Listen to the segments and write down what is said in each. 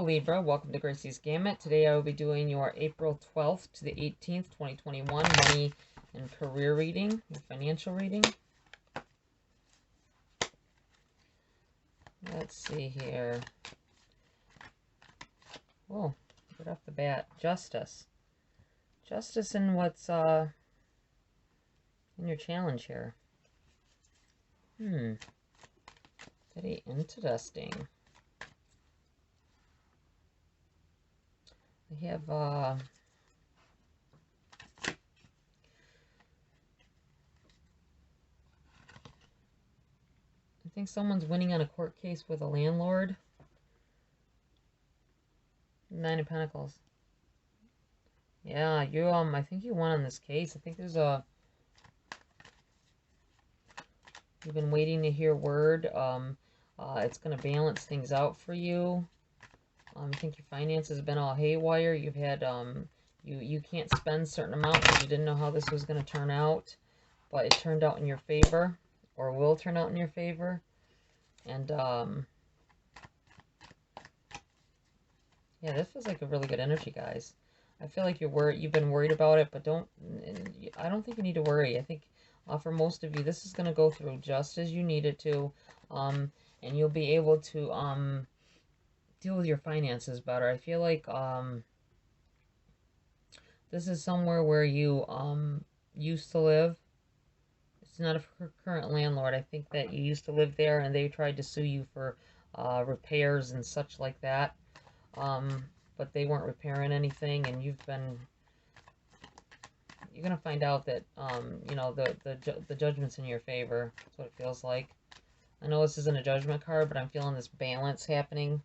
Libra, welcome to GRAYCI'S Gamut. Today I will be doing your April 12th to the 18th, 2021 money and career reading, your financial reading. Let's see here. Oh, right off the bat, justice. Justice in what's in your challenge here. Very interesting. We have I think someone's winning on a court case with a landlord. 9 of Pentacles. Yeah, you I think you won on this case. I think there's you've been waiting to hear word. It's going to balance things out for you. I think your finances have been all haywire. You've had you can't spend certain amounts because you didn't know how this was going to turn out, but it turned out in your favor, or will turn out in your favor. And yeah, this feels like a really good energy, guys. I feel like you've been worried about it, but I don't think you need to worry. I think for most of you, this is going to go through just as you need it to, and you'll be able to deal with your finances better. I feel like this is somewhere where you used to live. It's not a current landlord. I think that you used to live there and they tried to sue you for repairs and such like that. But they weren't repairing anything, and you're gonna find out that you know, the judgment's in your favor. That's what it feels like. I know this isn't a judgment card, but I'm feeling this balance happening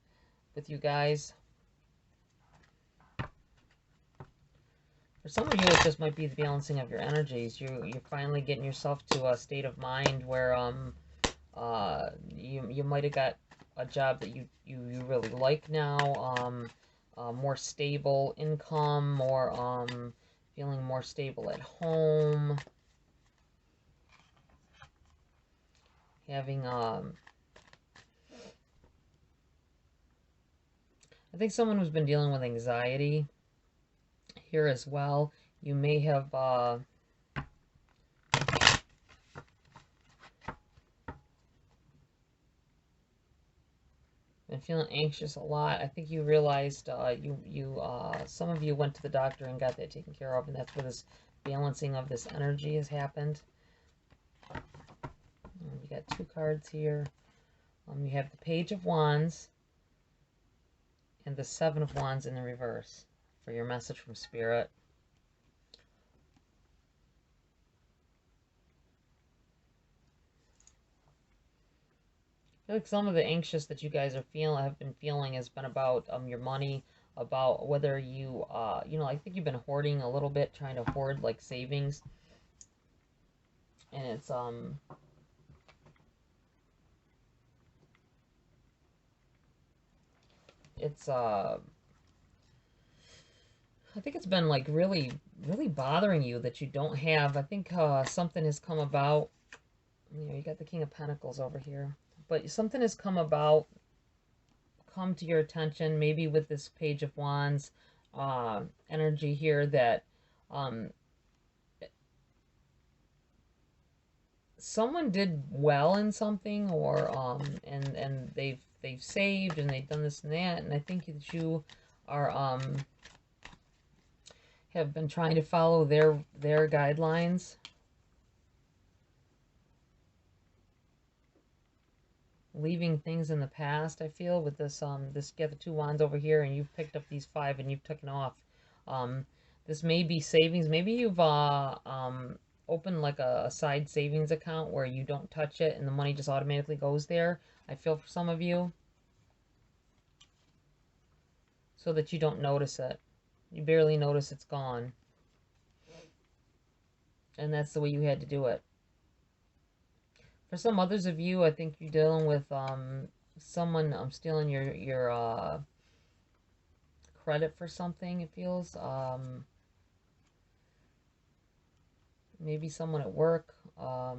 with you guys. For some of you, it just might be the balancing of your energies. You're finally getting yourself to a state of mind where you might have got a job that you really like now, more stable income, more feeling more stable at home, having I think someone who's been dealing with anxiety here as well. You may have been feeling anxious a lot. I think you realized some of you went to the doctor and got that taken care of, and that's where this balancing of this energy has happened. You got 2 cards here. You have the Page of Wands and the 7 of Wands in the reverse for your message from Spirit. I feel like some of the anxious that you guys are have been feeling has been about your money, about whether you you know, I think you've been hoarding a little bit, trying to hoard like savings, and it's I think it's been like really bothering you that you don't have. I think something has come about. You know, you got the King of Pentacles over here, but something has come about, come to your attention, maybe with this Page of Wands energy here, that someone did well in something, or and they've saved and they've done this and that, and I think that you are have been trying to follow their guidelines. Leaving things in the past, I feel, with this this, you got the 2 wands over here, and you've picked up these 5 and you've taken off. This may be savings. Maybe you've opened like a side savings account where you don't touch it and the money just automatically goes there, I feel, for some of you, so that you don't notice it. You barely notice it's gone. And that's the way you had to do it. For some others of you, I think you're dealing with someone stealing your credit for something, it feels. Maybe someone at work. I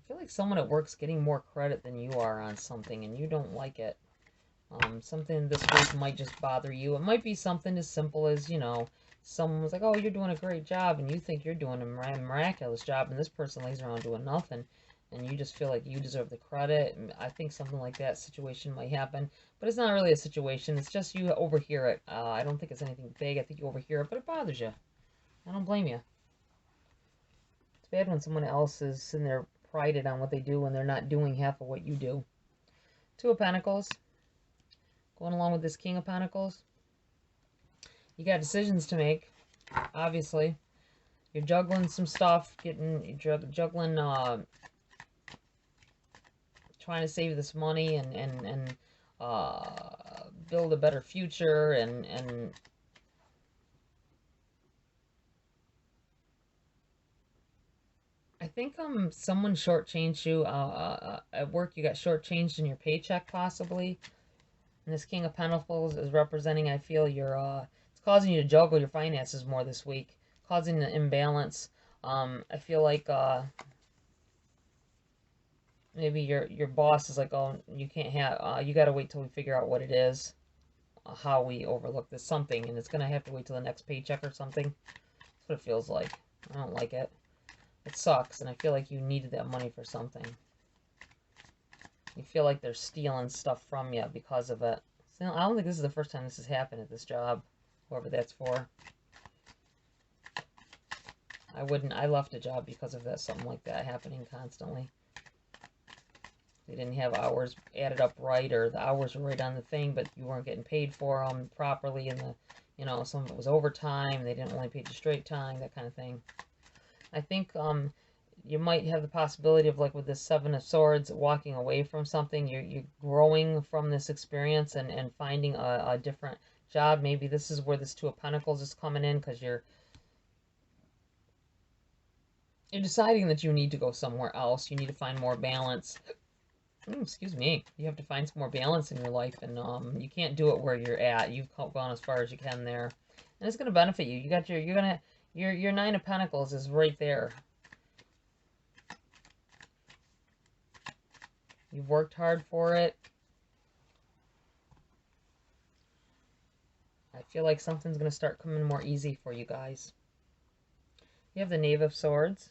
feel like someone at work's getting more credit than you are on something, and you don't like it. Something this week might just bother you. It might be something as simple as, you know, someone was like, oh, you're doing a great job, and you think you're doing a miraculous job, and this person lays around doing nothing, and you just feel like you deserve the credit. And I think something like that situation might happen, but it's not really a situation. It's just you overhear it. I don't think it's anything big. I think you overhear it, but it bothers you. I don't blame you. It's bad when someone else is sitting there prided on what they do when they're not doing half of what you do. Two of Pentacles. Going along with this King of Pentacles. You got decisions to make, obviously. You're juggling some stuff, juggling, trying to save this money and build a better future, and I think someone shortchanged you at work. You got shortchanged in your paycheck, possibly. And this King of Pentacles is representing, I feel, it's causing you to juggle your finances more this week, causing an imbalance. I feel like maybe your boss is like, oh, you can't have, you got to wait till we figure out what it is, how we overlook this something, and it's going to have to wait till the next paycheck or something. That's what it feels like. I don't like it. It sucks, and I feel like you needed that money for something. You feel like they're stealing stuff from you because of it. So, I don't think this is the first time this has happened at this job, whoever that's for. I left a job because of that, something like that happening constantly. They didn't have hours added up right, or the hours were right on the thing, but you weren't getting paid for them properly, and some of it was overtime. They didn't only pay you straight time, that kind of thing. I think you might have the possibility of, like with this Seven of Swords, walking away from something. You're growing from this experience and finding a different job. Maybe this is where this Two of Pentacles is coming in, because you're deciding that you need to go somewhere else. You need to find more balance. Excuse me. You have to find some more balance in your life, and you can't do it where you're at. You've gone as far as you can there, and it's going to benefit you. Your Nine of Pentacles is right there. You've worked hard for it. I feel like something's going to start coming more easy for you guys. You have the Knave of Swords.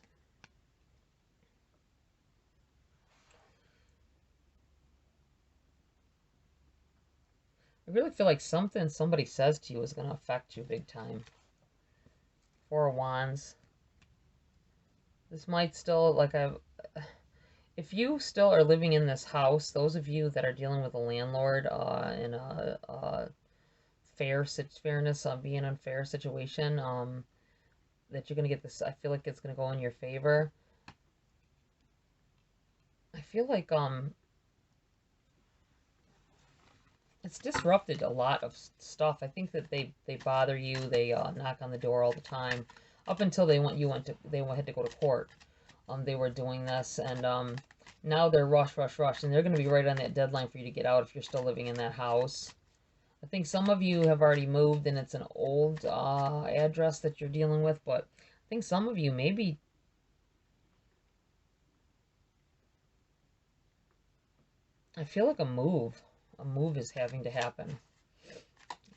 I really feel like something somebody says to you is going to affect you big time. Four of Wands. This might still, like, if you still are living in this house, those of you that are dealing with a landlord in a fairness, being unfair situation, that you're going to get this, I feel like it's going to go in your favor. I feel like it's disrupted a lot of stuff. I think that they bother you. They knock on the door all the time, up until they had to go to court. They were doing this, and now they're rush, and they're going to be right on that deadline for you to get out if you're still living in that house. I think some of you have already moved, and it's an old address that you're dealing with, but I think some of you maybe, I feel like a move is having to happen.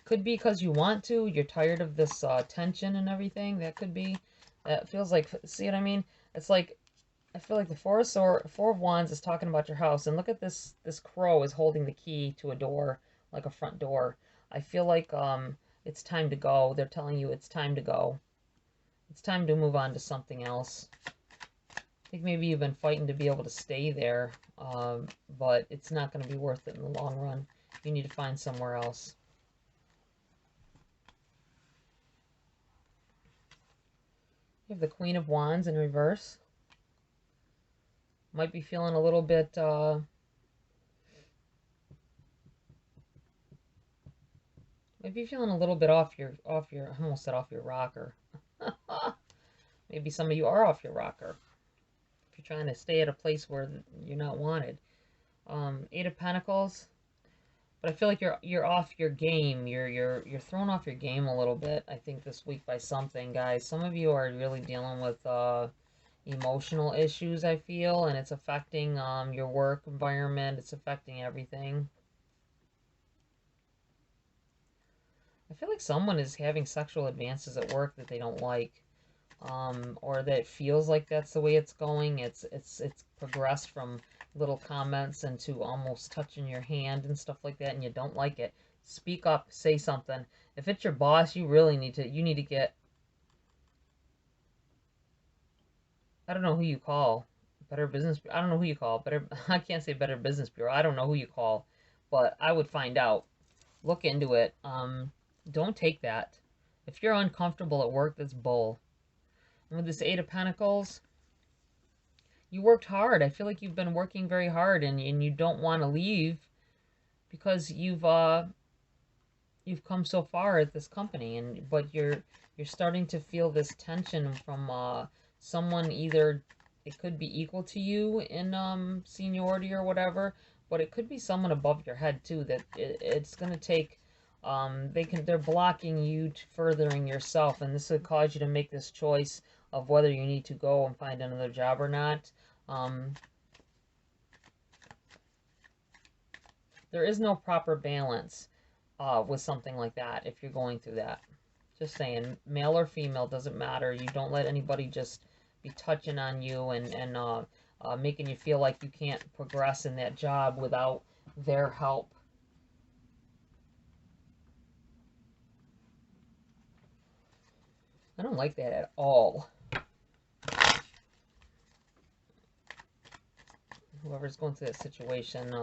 Could be because you want to, you're tired of this tension and everything. That could be. That feels like, see what I mean? It's like, I feel like the Four of Wands is talking about your house, and look at this crow is holding the key to a door, like a front door. I feel like it's time to go. They're telling you it's time to go. It's time to move on to something else. I think maybe you've been fighting to be able to stay there, but it's not going to be worth it in the long run. You need to find somewhere else. You have the Queen of Wands in reverse. Might be feeling a little bit, maybe feeling a little bit off your, I almost said off your rocker. Maybe some of you are off your rocker. If you're trying to stay at a place where you're not wanted. Eight of Pentacles. But I feel like you're off your game. You're thrown off your game a little bit, I think, this week by something, guys. Some of you are really dealing with emotional issues, I feel, and it's affecting your work environment. It's affecting everything. I feel like someone is having sexual advances at work that they don't like, or that feels like that's the way it's going. It's progressed from little comments into almost touching your hand and stuff like that, and you don't like it. Speak up, say something. If it's your boss, you really need to get, I don't know who you call. Better Business, I don't know who you call. Better, I can't say Better Business Bureau. I don't know who you call, but I would find out. Look into it. Don't take that. If you're uncomfortable at work, that's bull. And with this Eight of Pentacles, you worked hard. I feel like you've been working very hard, and you don't want to leave because you've come so far at this company, and but you're starting to feel this tension from someone. Either it could be equal to you in seniority or whatever, but it could be someone above your head too, that it's going to take they're blocking you to furthering yourself, and this would cause you to make this choice of whether you need to go and find another job or not. There is no proper balance with something like that if you're going through that. Just saying, male or female, doesn't matter. You don't let anybody just be touching on you and making you feel like you can't progress in that job without their help. I don't like that at all. Whoever's going through that situation,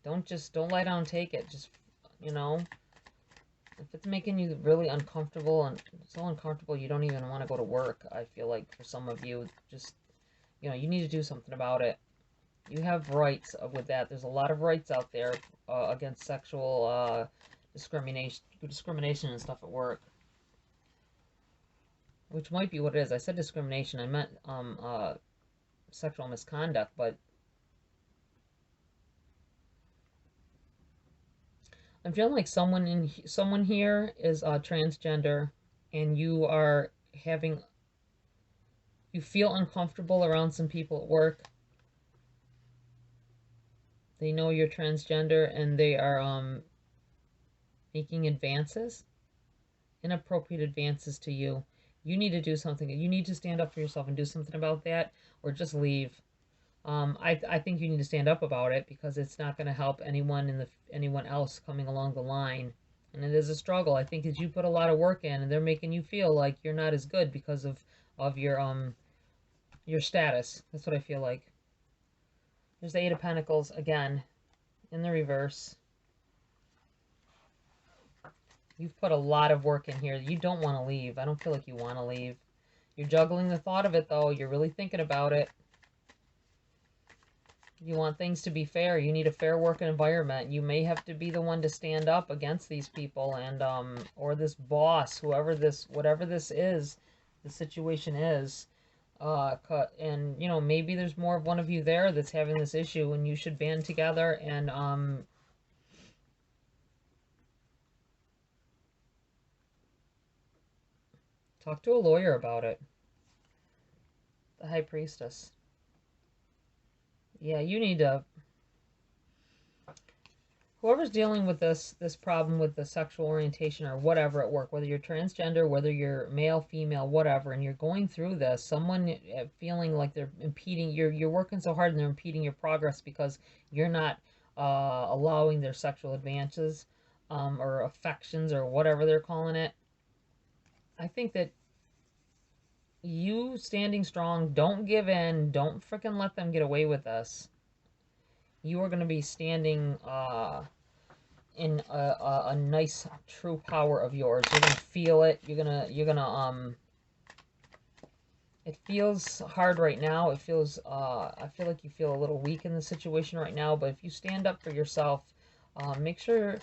don't lie down and take it. Just, you know, if it's making you really uncomfortable, and so uncomfortable you don't even want to go to work, I feel like for some of you, just, you know, you need to do something about it. You have rights with that. There's a lot of rights out there against sexual discrimination and stuff at work. Which might be what it is. I said discrimination. I meant sexual misconduct, but I'm feeling like someone here is transgender, and you feel uncomfortable around some people at work. They know you're transgender, and they are making advances, inappropriate advances to you. You need to do something. You need to stand up for yourself and do something about that, or just leave. I think you need to stand up about it, because it's not going to help anyone else coming along the line. And it is a struggle. I think as you put a lot of work in, and they're making you feel like you're not as good because of your status. That's what I feel like. There's the Eight of Pentacles again in the reverse. You've put a lot of work in here. You don't want to leave. I don't feel like you want to leave. You're juggling the thought of it, though. You're really thinking about it. You want things to be fair. You need a fair working environment. You may have to be the one to stand up against these people, and or this boss, whatever this is, the situation is. And you know, maybe there's more of one of you there that's having this issue, and you should band together and talk to a lawyer about it. The High Priestess. Yeah, you need to, whoever's dealing with this problem with the sexual orientation or whatever at work, whether you're transgender, whether you're male, female, whatever, and you're going through this, someone feeling like they're impeding, you're working so hard and they're impeding your progress because you're not allowing their sexual advances or affections or whatever they're calling it. I think that you standing strong, don't give in, don't freaking let them get away with this. You are going to be standing in a nice true power of yours. You're going to feel it. You're going to it feels hard right now. It feels I feel like you feel a little weak in the situation right now, but if you stand up for yourself, make sure,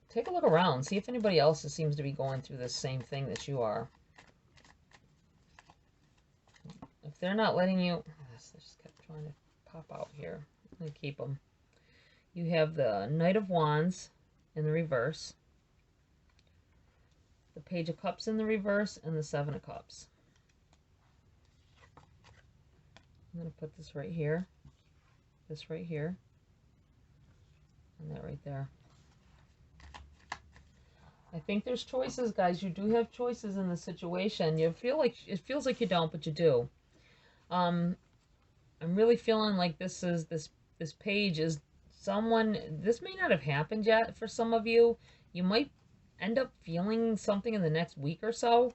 take a look around, see if anybody else seems to be going through the same thing that you are. If they're not letting you, I just kept trying to pop out here. I'm going to keep them. You have the Knight of Wands in the reverse, the Page of Cups in the reverse, and the Seven of Cups. I'm going to put this right here, And that right there. I think there's choices, guys. You do have choices in the situation. You feel like it feels like you don't, but you do. I'm really feeling like this page is someone. This may not have happened yet for some of you. You might end up feeling something in the next week or so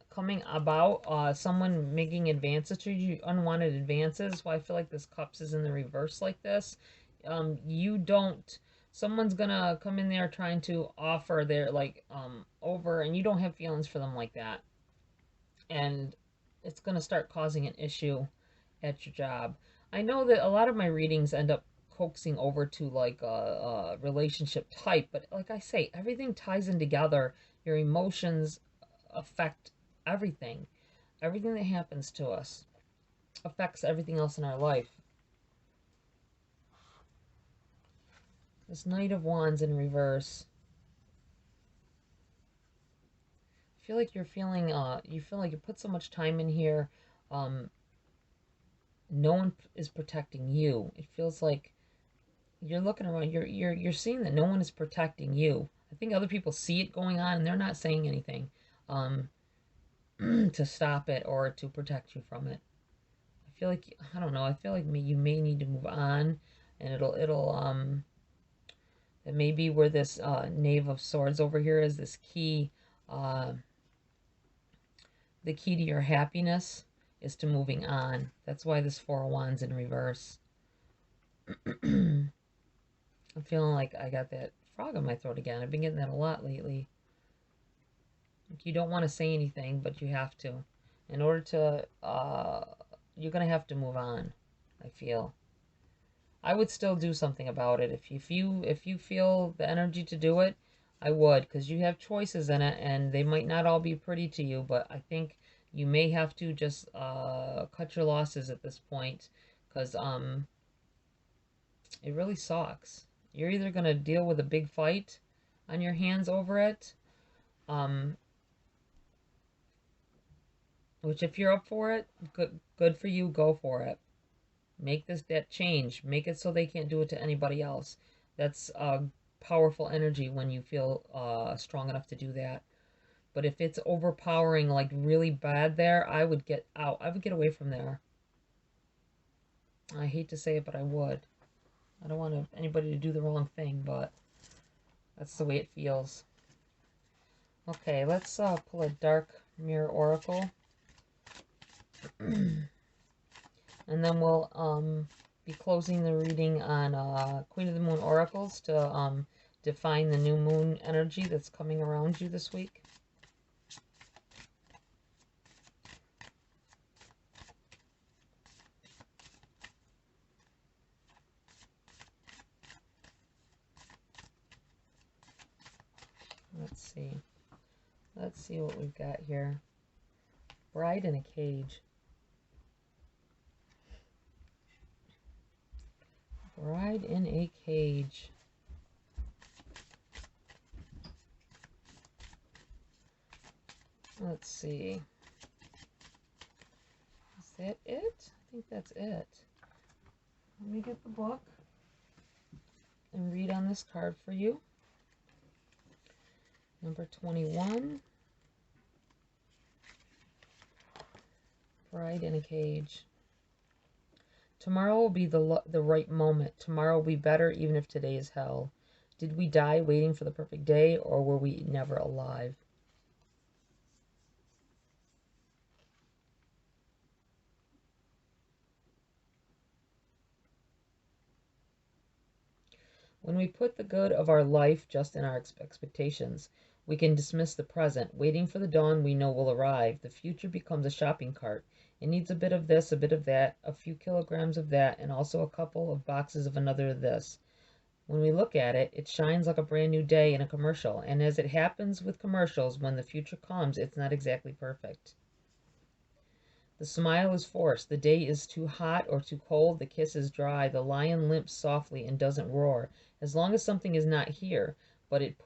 coming about. Someone making advances to you, unwanted advances. Why I feel like this cups is in the reverse like this. You don't. Someone's gonna come in there trying to offer their over, and you don't have feelings for them like that, and it's gonna start causing an issue at your job. I know that a lot of my readings end up coaxing over to like a relationship type, but like I say, everything ties in together. Your emotions affect everything. Everything that happens to us affects everything else in our life. This Knight of Wands in reverse. I feel like you're feeling, you feel like you put so much time in here. No one is protecting you. It feels like you're looking around, you're seeing that no one is protecting you. I think other people see it going on and they're not saying anything to stop it or to protect you from it. I feel like, I don't know, I feel like you may need to move on, and it may be where this Knave of Swords over here is this key. The key to your happiness is to moving on. That's why this Four of Wands in reverse. I'm feeling like I got that frog in my throat again. I've been getting that a lot lately. You don't want to say anything, but you have to. In order to, you're going to have to move on, I feel. I would still do something about it. If you feel the energy to do it, I would, because you have choices in it, and they might not all be pretty to you, but I think you may have to just cut your losses at this point, because it really sucks. You're either going to deal with a big fight on your hands over it, which if you're up for it, good for you, go for it. Make that change. Make it so they can't do it to anybody else. That's powerful energy when you feel strong enough to do that. But if it's overpowering, like really bad there, I would get out. I would get away from there. I hate to say it, but I would. I don't want anybody to do the wrong thing, but that's the way it feels. Okay, let's pull a Dark Mirror Oracle. And then we'll be closing the reading on Queen of the Moon Oracles to define the new moon energy that's coming around you this week. Let's see. Let's see what we've got here. Bride in a Cage. Bride in a Cage. Let's see. Is that it? I think that's it. Let me get the book and read on this card for you. Number 21. Bride in a Cage. Tomorrow will be the right moment. Tomorrow will be better even if today is hell. Did we die waiting for the perfect day, or were we never alive? When we put the good of our life just in our expectations, we can dismiss the present. Waiting for the dawn we know will arrive. The future becomes a shopping cart. It needs a bit of this, a bit of that, a few kilograms of that, and also a couple of boxes of another of this. When we look at it, it shines like a brand new day in a commercial. And as it happens with commercials, when the future comes, it's not exactly perfect. The smile is forced. The day is too hot or too cold. The kiss is dry. The lion limps softly and doesn't roar. As long as something is not here, but it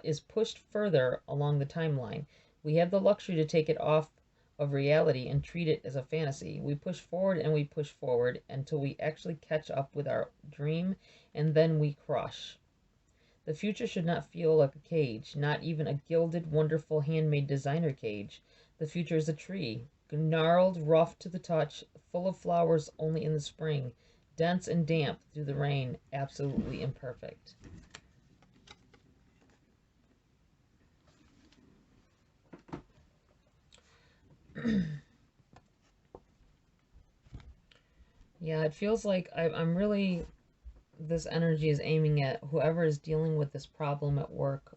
is pushed further along the timeline. We have the luxury to take it off of reality and treat it as a fantasy. We push forward and we push forward until we actually catch up with our dream, and then we crush. The future should not feel like a cage, not even a gilded, wonderful, handmade designer cage. The future is a tree, gnarled, rough to the touch, full of flowers only in the spring, dense and damp through the rain, absolutely imperfect. Yeah, it feels like I'm really, this energy is aiming at whoever is dealing with this problem at work.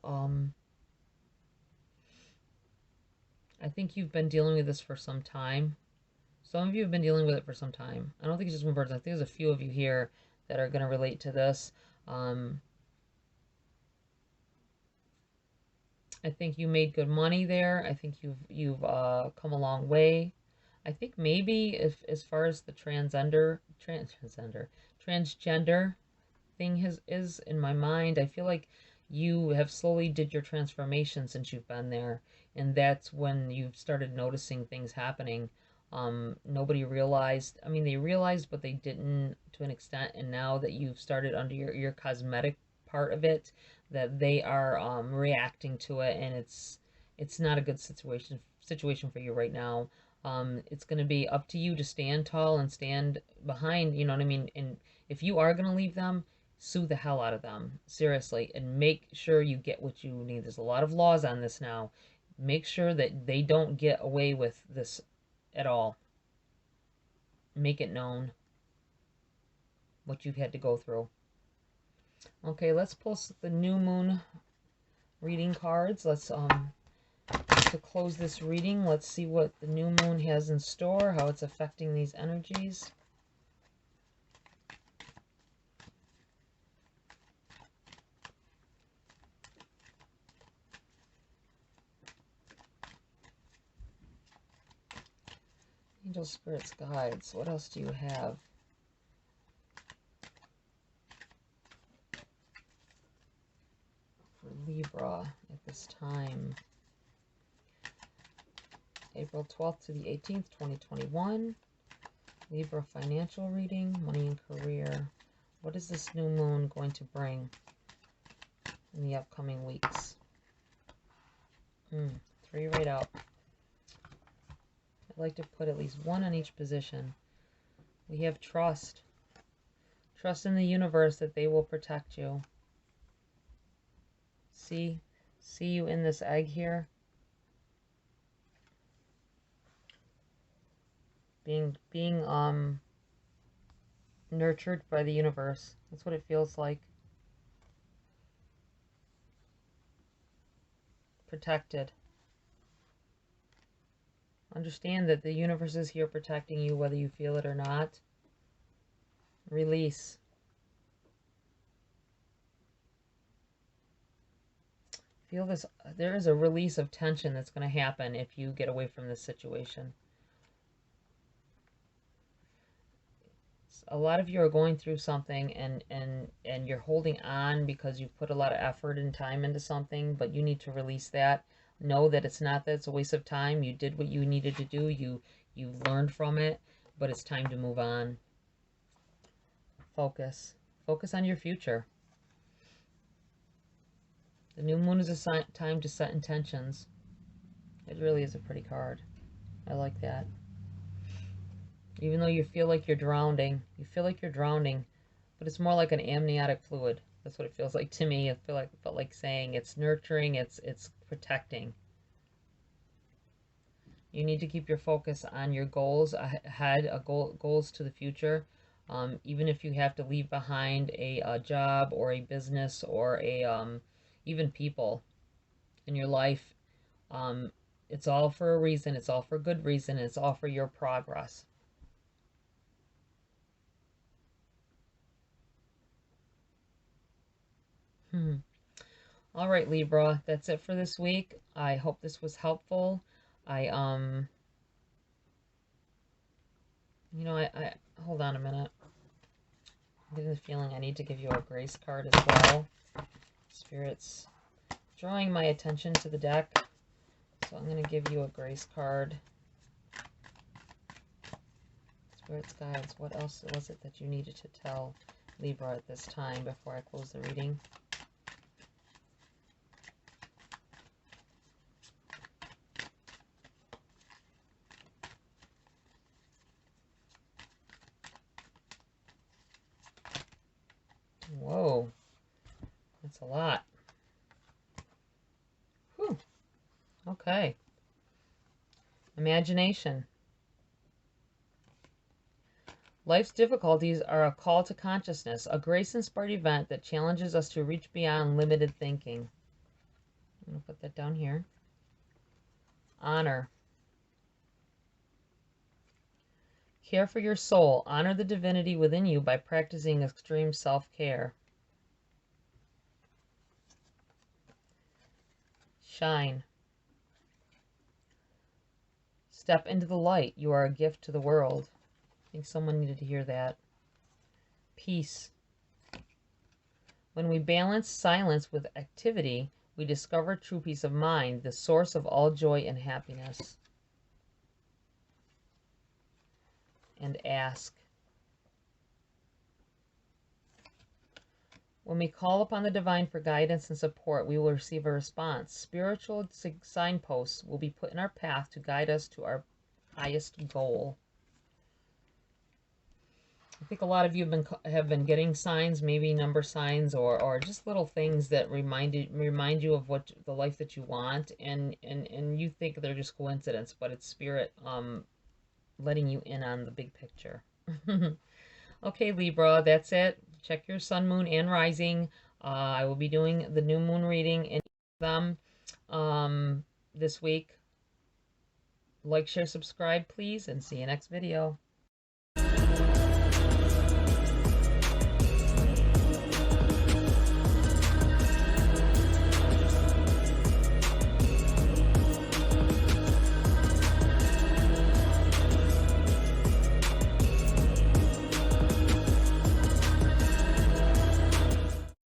I think you've been dealing with this for some time. Some of you have been dealing with it for some time. I don't think it's just one person. I think there's a few of you here that are going to relate to this. I think you made good money there. I think you've come a long way. I think maybe if as far as the transgender thing is in my mind, I feel like you have slowly did your transformation since you've been there, and that's when you've started noticing things happening. Nobody realized. I mean, they realized, but they didn't to an extent. And now that you've started under your cosmetic part of it, that they are reacting to it, and it's not a good situation for you right now. It's going to be up to you to stand tall and stand behind. You know what I mean? And if you are going to leave them, sue the hell out of them, seriously, and make sure you get what you need. There's a lot of laws on this now. Make sure that they don't get away with this at all. Make it known what you've had to go through. Okay, let's pull the new moon reading cards. Let's to close this reading, let's see what the new moon has in store, how it's affecting these energies. Angel, spirits, guides. What else do you have? For Libra at this time. April 12th to the 18th, 2021. Libra financial reading, money and career. What is this new moon going to bring in the upcoming weeks? 3 right out. I'd like to put at least 1 on each position. We have trust. Trust in the universe that they will protect you. See you in this egg here. Being nurtured by the universe. That's what it feels like. Protected. Understand that the universe is here protecting you whether you feel it or not. Release. Feel this. There is a release of tension that's going to happen if you get away from this situation. A lot of you are going through something and you're holding on because you've put a lot of effort and time into something, but you need to release that. Know that it's not that it's a waste of time. You did what you needed to do. You learned from it, but it's time to move on. Focus. Focus on your future. The new moon is a time to set intentions. It really is a pretty card. I like that. Even though you feel like you're drowning, but it's more like an amniotic fluid. That's what it feels like to me. It felt like saying it's nurturing, it's protecting. You need to keep your focus on your goals ahead, goals to the future. Even if you have to leave behind a job or a business or even people in your life, it's all for a reason. It's all for a good reason. And it's all for your progress. All right, Libra, that's it for this week. I hope this was helpful. I hold on a minute. I'm getting the feeling I need to give you a grace card as well. Spirits drawing my attention to the deck, so I'm going to give you a grace card. Spirits, guides, what else was it that you needed to tell Libra at this time before I close the reading? Whoa, that's a lot. Whew. Okay. Imagination. Life's difficulties are a call to consciousness, a grace-inspired event that challenges us to reach beyond limited thinking. I'm going to put that down here. Honor. Care for your soul. Honor the divinity within you by practicing extreme self-care. Shine. Step into the light. You are a gift to the world. I think someone needed to hear that. Peace. When we balance silence with activity, we discover true peace of mind, the source of all joy and happiness. And ask. When we call upon the divine for guidance and support, we will receive a response. Spiritual signposts will be put in our path to guide us to our highest goal. I think a lot of you have been getting signs, maybe number signs, or just little things that remind you of what the life that you want, and you think they're just coincidence, but it's spirit letting you in on the big picture. Okay, Libra, that's it. Check your sun, moon, and rising. I will be doing the new moon reading in them this week. Like, share, subscribe, please, and see you next video.